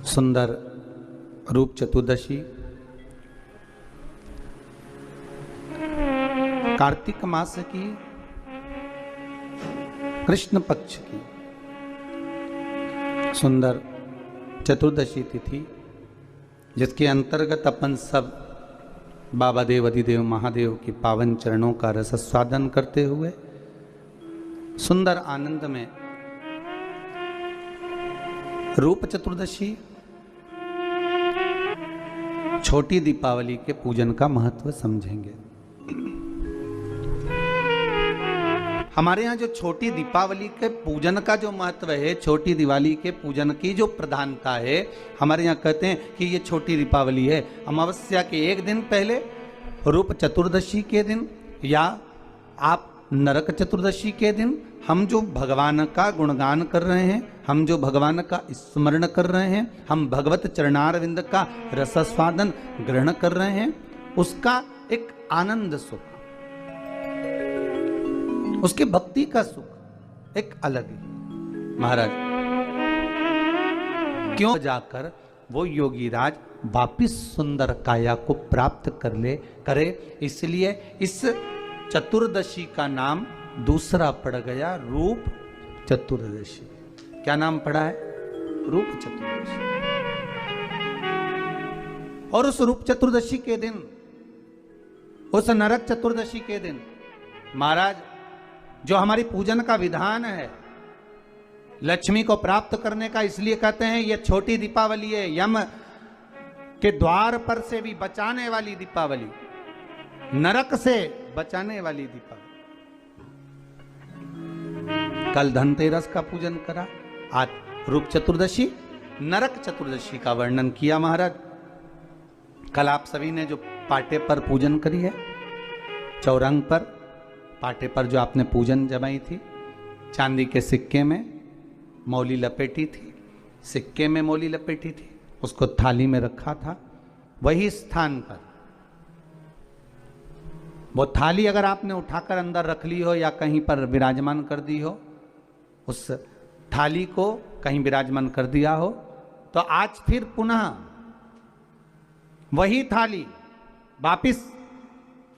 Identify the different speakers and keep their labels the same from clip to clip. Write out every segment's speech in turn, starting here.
Speaker 1: सुंदर रूप चतुर्दशी कार्तिक मास की कृष्ण पक्ष की सुंदर चतुर्दशी तिथि, जिसके अंतर्गत अपन सब बाबा देव अधिदेव महादेव के पावन चरणों का रसस्वादन करते हुए सुंदर आनंद में रूप चतुर्दशी छोटी दीपावली के पूजन का महत्व समझेंगे। हमारे यहाँ जो छोटी दीपावली के पूजन का जो महत्व है, छोटी दिवाली के पूजन की जो प्रधानता है, हमारे यहाँ कहते हैं कि ये छोटी दीपावली है। अमावस्या के एक दिन पहले रूप चतुर्दशी के दिन या आप नरक चतुर्दशी के दिन हम जो भगवान का गुणगान कर रहे हैं, हम जो भगवान का स्मरण कर रहे हैं, हम भगवत चरणारविंद का रसस्वादन ग्रहण कर रहे हैं, उसका एक आनंद सुख, उसकी भक्ति का सुख एक अलग ही। महाराज क्यों जाकर वो योगी राज वापिस सुंदर काया को प्राप्त करे, इसलिए इस चतुर्दशी का नाम दूसरा पड़ गया रूप चतुर्दशी। क्या नाम पड़ा है? रूप चतुर्दशी। और उस रूप चतुर्दशी के दिन, उस नरक चतुर्दशी के दिन महाराज जो हमारी पूजन का विधान है, लक्ष्मी को प्राप्त करने का, इसलिए कहते हैं यह छोटी दीपावली है, यम के द्वार पर से भी बचाने वाली दीपावली, नरक से बचाने वाली दीपावली। कल धनतेरस का पूजन करा, आज रूप चतुर्दशी नरक चतुर्दशी का वर्णन किया। महाराज कल आप सभी ने जो पाटे पर पूजन करी है, चौरंग पर पाटे पर जो आपने पूजन जमाई थी, चांदी के सिक्के में मौली लपेटी थी, सिक्के में मौली लपेटी थी, उसको थाली में रखा था। वही स्थान पर वो थाली अगर आपने उठाकर अंदर रख ली हो या कहीं पर विराजमान कर दी हो, उस थाली को कहीं विराजमान कर दिया हो, तो आज फिर पुनः वही थाली वापिस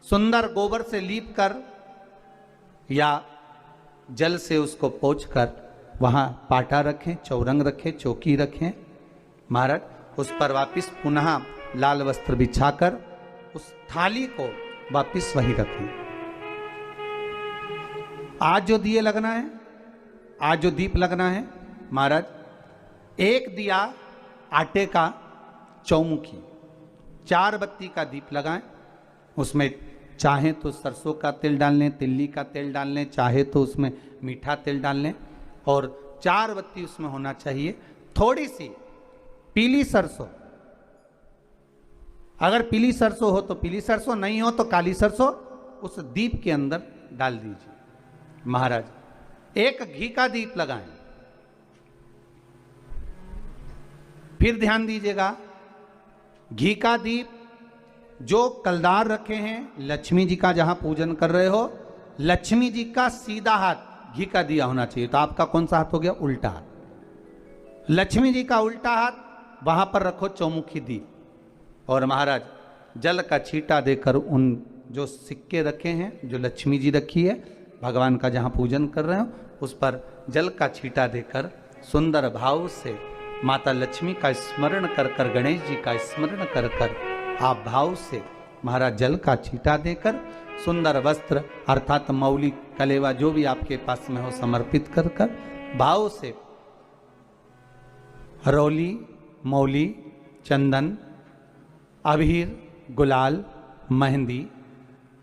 Speaker 1: सुंदर गोबर से लीप कर या जल से उसको पोंछकर वहां पाटा रखें, चौरंग रखें, चौकी रखें। महाराज उस पर वापिस पुनः लाल वस्त्र बिछाकर उस थाली को वापिस वही रखें। आज जो दिए लगना है, आज जो दीप लगना है, महाराज एक दिया आटे का चौमुखी, 4 बत्ती का दीप लगाएं। उसमें चाहे तो सरसों का तेल डाल लें, तिल्ली का तेल डाल लें, चाहे तो उसमें मीठा तेल डाल लें, और 4 बत्ती उसमें होना चाहिए। थोड़ी सी पीली सरसों, अगर पीली सरसों हो तो पीली सरसों, नहीं हो तो काली सरसों उस दीप के अंदर डाल दीजिए। महाराज एक घी का दीप लगाएं। फिर ध्यान दीजिएगा, घी का दीप जो कलदार रखे हैं, लक्ष्मी जी का जहां पूजन कर रहे हो, लक्ष्मी जी का सीधा हाथ घी का दिया होना चाहिए। तो आपका कौन सा हाथ हो गया? उल्टा हाथ। लक्ष्मी जी का उल्टा हाथ वहां पर रखो चौमुखी दीप, और महाराज जल का छींटा देकर उन जो सिक्के रखे हैं, जो लक्ष्मी जी रखी है, भगवान का जहाँ पूजन कर रहे हो, उस पर जल का छींटा देकर सुंदर भाव से माता लक्ष्मी का स्मरण कर कर, गणेश जी का स्मरण कर कर, आप भाव से महाराज जल का छींटा देकर सुंदर वस्त्र अर्थात मौली, कलेवा जो भी आपके पास में हो समर्पित कर कर भाव से हरौली, मौली, चंदन, अबीर, गुलाल, मेहंदी,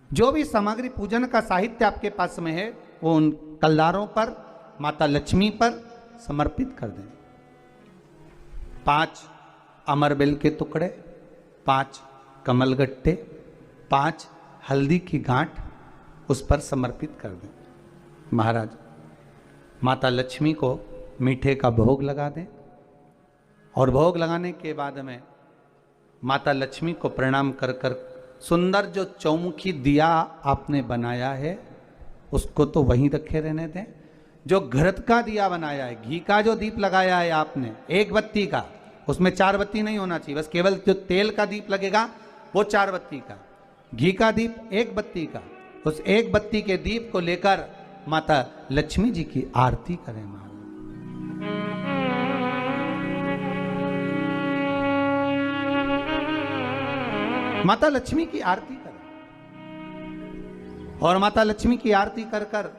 Speaker 1: जो भी सामग्री पूजन का साहित्य आपके पास में है, वो उन कलदारों पर, माता लक्ष्मी पर समर्पित कर दें। 5 अमरबेल के टुकड़े, 5 कमलगट्टे, 5 हल्दी की गांठ उस पर समर्पित कर दें। महाराज माता लक्ष्मी को मीठे का भोग लगा दें, और भोग लगाने के बाद में माता लक्ष्मी को प्रणाम कर कर सुंदर जो चौमुखी दिया आपने बनाया है उसको तो वहीं रखे रहने दें। जो घृत का दिया बनाया है, घी का जो दीप लगाया है आपने, 1 बत्ती का, उसमें 4 बत्ती नहीं होना चाहिए, बस केवल जो तेल का दीप लगेगा वो 4 बत्ती का, घी का दीप 1 बत्ती का, उस 1 बत्ती के दीप को लेकर माता लक्ष्मी जी की आरती करें। माता लक्ष्मी की आरती करें और माता लक्ष्मी की आरती कर कर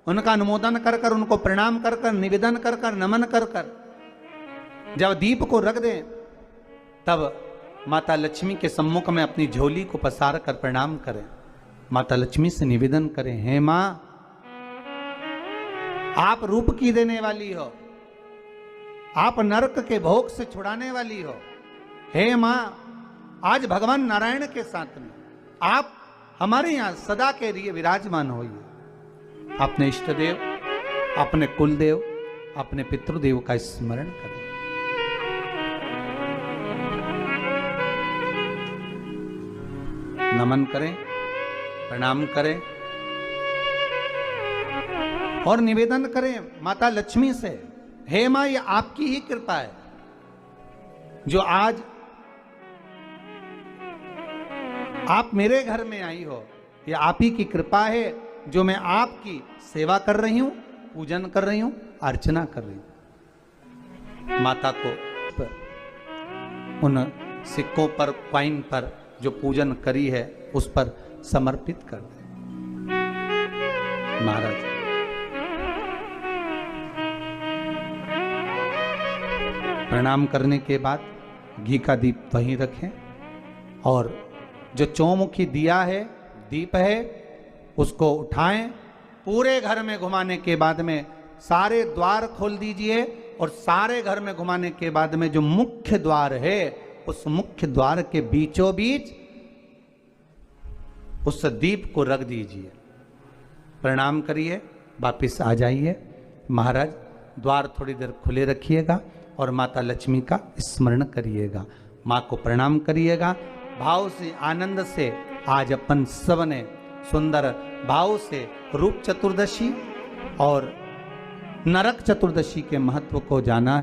Speaker 1: उनका अनुमोदन कर कर, उनको प्रणाम कर कर, निवेदन कर कर, नमन कर कर जब दीप को रख दें, तब माता लक्ष्मी के सम्मुख में अपनी झोली को पसार कर प्रणाम करें। माता लक्ष्मी से निवेदन करें, हे मां, आप रूप की देने वाली हो, आप नरक के भोग से छुड़ाने वाली हो। हे मां, आज भगवान नारायण के साथ में आप हमारे यहां सदा के लिए विराजमान होइए। अपने इष्ट देव, अपने कुल देव, अपने पितृदेव का स्मरण करें। नमन करें, प्रणाम करें और निवेदन करें माता लक्ष्मी से, हे मां, ये आपकी ही कृपा है जो आज आप मेरे घर में आई हो। ये आप ही की कृपा है जो मैं आपकी सेवा कर रही हूं, पूजन कर रही हूं, अर्चना कर रही हूं। माता को उन सिक्कों पर, कॉइन पर जो पूजन करी है उस पर समर्पित कर दें। महाराज प्रणाम करने के बाद घी का दीप वहीं रखें और जो चौमुखी दिया है, दीप है, उसको उठाएं। पूरे घर में घुमाने के बाद में सारे द्वार खोल दीजिए और सारे घर में घुमाने के बाद में जो मुख्य द्वार है उस मुख्य द्वार के बीचों बीच उस दीप को रख दीजिए। प्रणाम करिए, वापिस आ जाइए। महाराज द्वार थोड़ी देर खुले रखिएगा और माता लक्ष्मी का स्मरण करिएगा, माँ को प्रणाम करिएगा। भाव से, आनंद से आज अपन सबने सुंदर भाव से रूप चतुर्दशी और नरक चतुर्दशी के महत्व को जाना।